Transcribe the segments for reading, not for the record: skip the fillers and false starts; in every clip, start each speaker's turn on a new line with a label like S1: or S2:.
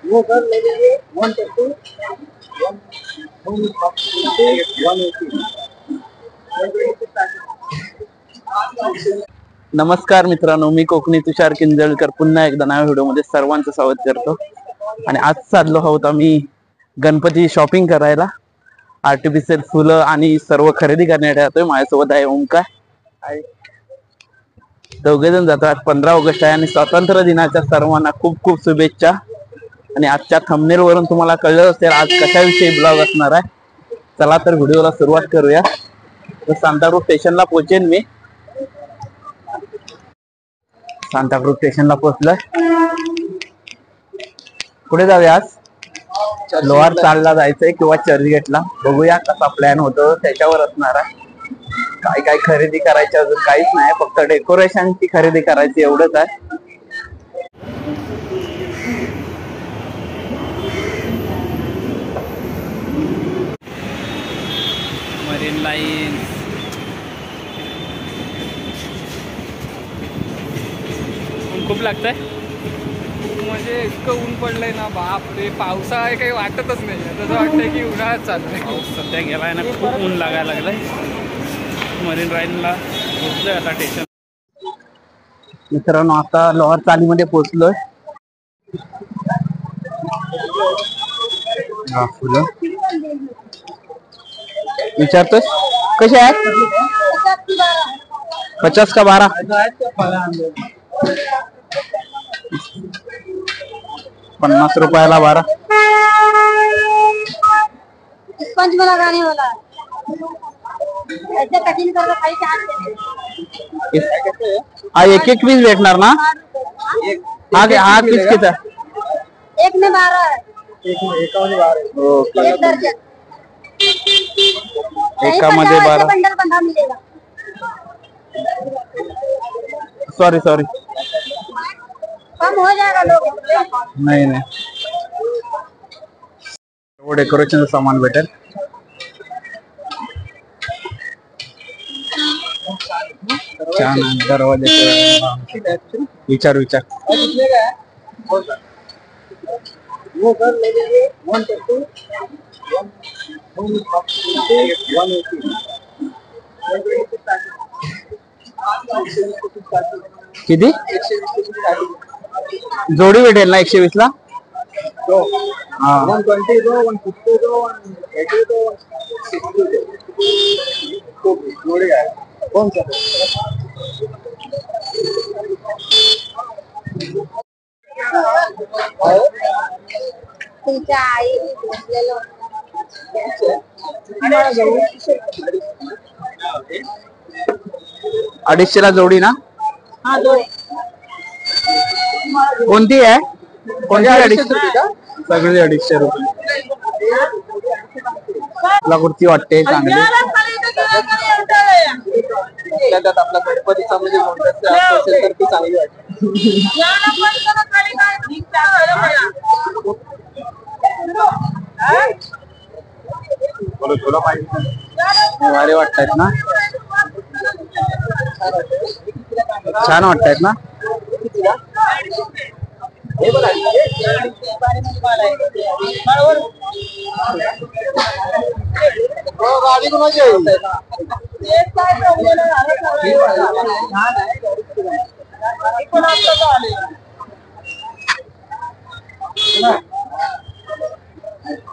S1: वो कर ले लीजिए 120 नमस्कार मित्रांनो, मी कोकणी तुषार किंजळकर पुन्हा एकदा नव्या व्हिडिओमध्ये सर्वांचं स्वागत करतो। आणि आज चाललो आहोत आम्ही गणपती शॉपिंग करायला। आर्टिफिशियल फुलं आणि सर्व खरेदी करण्यासाठी जातोय। माझ्यासोबत आहे ओमकार। दोघे जण जातो। आज 15 ऑगस्ट आहे आणि स्वातंत्र्य दिनाच्या सर्वांना खूप खूप शुभेच्छा। आणि आजच्या थंबनेल वरून तुम्हाला कळलं असेल आज कशाविषयी ब्लॉग असणार आहे। चला तर व्हिडिओला सुरुवात करूया। तर सांताक्रूज स्टेशनला पोहोचेन मी। सांताक्रूज स्टेशनला पोहोचलोय। पुढे जाऊया। आज लोअर चालला जायचंय किंवा चर्चगेटला, बघूया कसा प्लॅन होतो त्याच्यावर असणार आहे। काय काय खरेदी करायची अजून काहीच नाही, फक्त डेकोरेशनची खरेदी करायची एवढंच आहे। मरीन लाईन खूप लागतंय,
S2: म्हणजे इतकं ऊन पडलंय ना, बाप रे। पावसाळा आहे काही वाटतच नाही, तसं वाटतंय की उन्हाळ्यात चालू आहे।
S1: पाऊस सध्या गेलाय ना, खूप ऊन लागायला लागलंय। मरीन लाईनला पोहोचलोय आता स्टेशन। मित्रांनो, आता लोअर चालीमध्ये पोहोचलोय। फुलं विचारतोय कसे आहेत? 50 का 12? 50 रुपयाला 12।
S3: स्पंज वाला गाने वाला ऐसे कटिंग करके खाई के
S1: हा एक एक पीस भेटणार ना? हा पीस किती?
S3: एक में 12 है,
S1: एकामध्ये 12 आहे। ओके,
S3: एक दर्जन
S1: एकामध्ये 12
S3: बंडल बंधा मिलेगा।
S1: सॉरी
S3: कम हो जाएगा लोग।
S1: नाही नाही, वो डेकोरेशनचं सामान भेटेल। छान दरवाजे विचार
S2: वो कर ले लीजिए 120
S1: किती जोडी भेटेल ना? 120 ला? हा,
S2: 120 दो, 150 दो, 180 दो, 160 दो। जोड़ी है कौन सा?
S3: तुमच्या आई बसलेलो
S1: 250 ला जोडी ना?
S3: हाँ जोड़ी।
S1: कोणती आहे? कोणती? 250 सगळे 250 रुपये। तुला कुर्ती वाटते चांगली?
S2: त्यात आपला गणपतीचा म्हणजे मोठा असेल तर ती चांगली वाटते।
S1: वारे वाटतायत ना? छान वाटतायत ना?
S2: गाडी कोणाची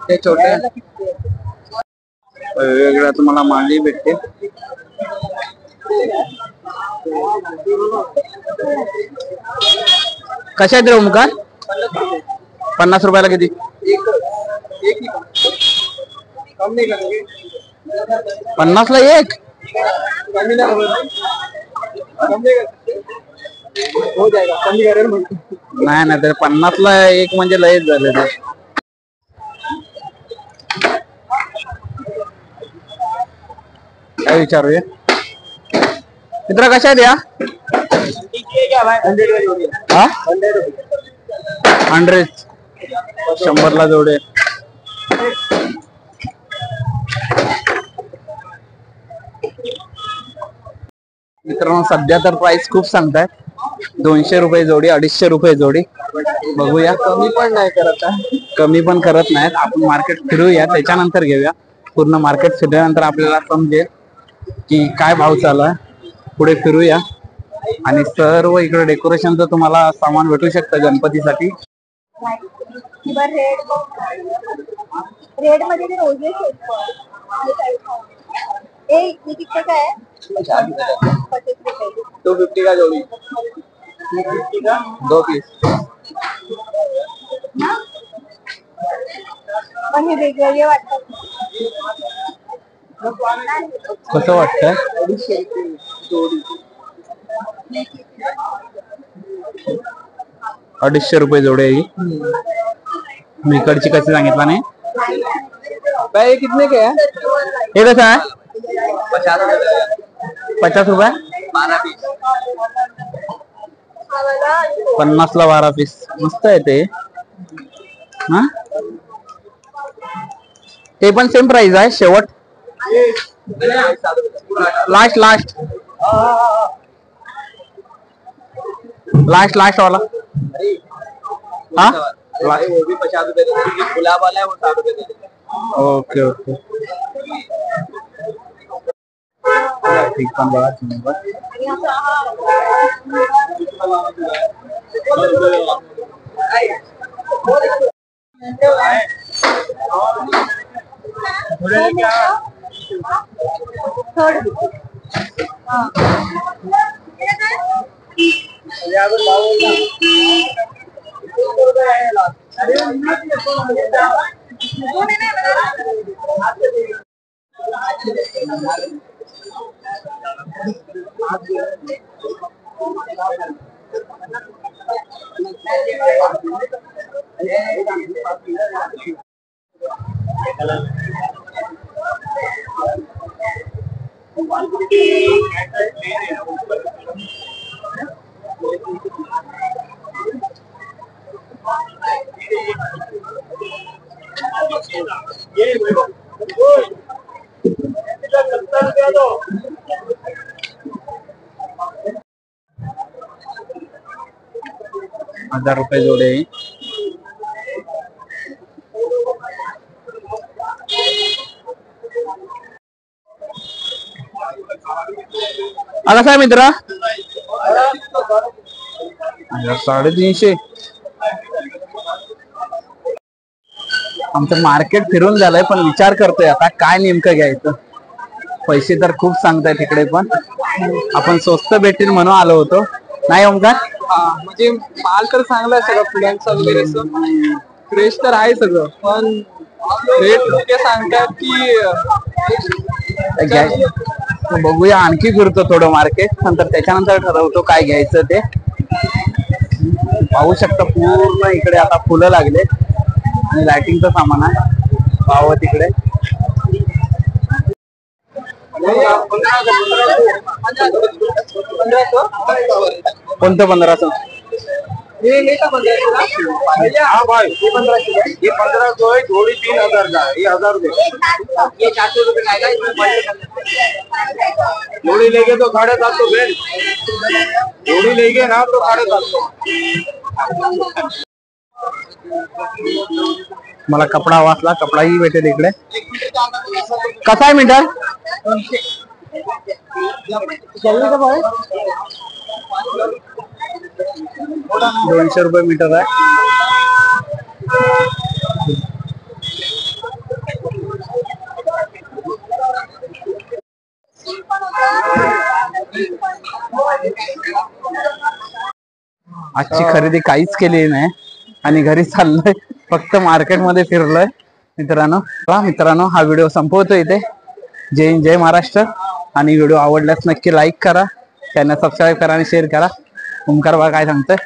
S1: ते छोटे वेगवेगळ्या तुम्हाला मांडली भेटते। कशा आहेत रे ओमकार? 50 रुपयाला किती?
S2: कम नहीं करेंगे।
S1: 50 ला एक?
S2: हो जाएगा, कमी करेल म्हणतो।
S1: नाही ना, तर 50 ला एक म्हणजे लयच झाले ते। काय विचारूया मित्रा, कशा आहेत या? 100 100 ला जोडे। मित्रांनो, सध्या तर प्राइस खूप सांगतायत। 200 रुपये जोडी, 250 रुपये जोडी। बघूया.
S2: कमी पण नाही करत
S1: कमी पण करत नाहीत. आपण मार्केट फिरूया, त्याच्यानंतर घेऊया. पूर्ण मार्केट फिरल्यानंतर आपल्याला समजेल की काय भाव चालू आहे. पुढे फिरूया आणि सर्व इकडे डेकोरेशनचं तुम्हाला सामान भेटू शकतं गणपतीसाठी.
S3: रेड मध्ये ते रोजेस आहेत. ए किती काय आहे? 50 रुपये.
S2: 250 का जोड़ी,
S1: 250 का 2 पीस.
S3: पण हे वेगवेगळे वाटतात.
S1: कसं वाटतंय? 250 रुपये जोडी आहे ही. मी इकडची कशी सांगितला नाही.
S2: भाई कितने के है?
S1: हे कसं आहे? 50 रुपये 50 ला 12 पीस. मस्त आहे ते. हा ते पण सेम प्राइस आहे. शेवट लास्ट लास्ट लास्ट लास्ट वाला. हाँ
S2: वो भी 50 रुपए दे दो, गुलाब वाला है वो 60 रुपए दे दो.
S1: ओके ओके ठीक पण बघा तुम्ही बघ. ₹1000 जोडे. कसं आहे मित्रा? 350. आमचं मार्केट फिरून झालंय, पण विचार करतोय आता काय नेमकं घ्यायचं. पैसे तर खूप सांगताय तिकडे, पण आपण स्वस्त भेटेल म्हणून आलो होतो. नाही ओमकार?
S2: म्हणजे माल तर चांगला आहे सगळं, फुलांचा वगैरे फ्रेश तर आहे सगळं, पण रेट ते सांगतात की
S1: बघूया. आणखी फिरतो थोडं मार्केट, नंतर त्याच्यानंतर ठरवतो काय घ्यायचं ते. पाहू शकता पूर्ण इकडे आता फुलं लागले आणि लाइटिंगचं सामान आहे. पाहावं तिकडे. कोणतं 1500?
S2: हाँ भाई ये 1500 है, जोड़ी 3000 का है, ये 1000 रुपए. ये 400 रुपए का आएगा. जोड़ी लेंगे तो 750 बेल, जोड़ी लेंगे ना तो 750.
S1: मला कपडा वाचला, कपडाही भेटेल इकडे. कसा आहे मीटर? 200 रुपये मीटर आहे. आजची खरेदी काहीच केली नाही आणि घरी चाललोय. फक्त मार्केट मध्ये फिरलोय मित्रांनो. हा व्हिडिओ संपवतो इथे. जय हिंद, जय महाराष्ट्र. आणि व्हिडिओ आवडल्यास नक्की लाईक करा, चॅनल सबस्क्राईब करा आणि शेअर करा. ओमकार बा काय सांगतोय?